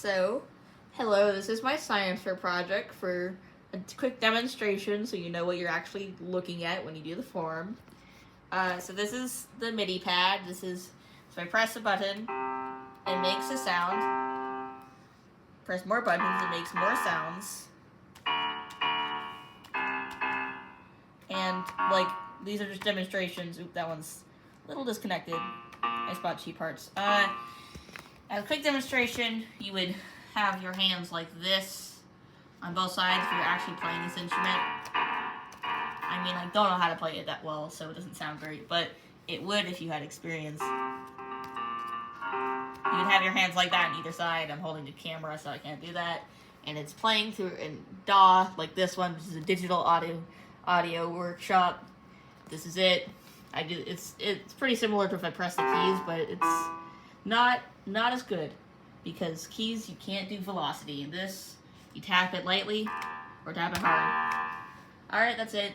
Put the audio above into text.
So, hello, this is my science fair project for a quick demonstration so you know what you're actually looking at when you do the form. So this is the MIDI pad. So I press a button, it makes a sound. Press more buttons, it makes more sounds. And, these are just demonstrations. Oop, that one's a little disconnected. I spot cheap parts. As a quick demonstration, you would have your hands like this on both sides if you're actually playing this instrument. I mean, I don't know how to play it that well, so it doesn't sound great, but it would if you had experience. You would have your hands like that on either side. I'm holding the camera, so I can't do that. And it's playing through in DAW, like this one, which is a digital audio workshop. This is it. It's pretty similar to if I press the keys, but it's not as good because keys you can't do velocity. In this, you tap it lightly or tap it hard. Alright, that's it.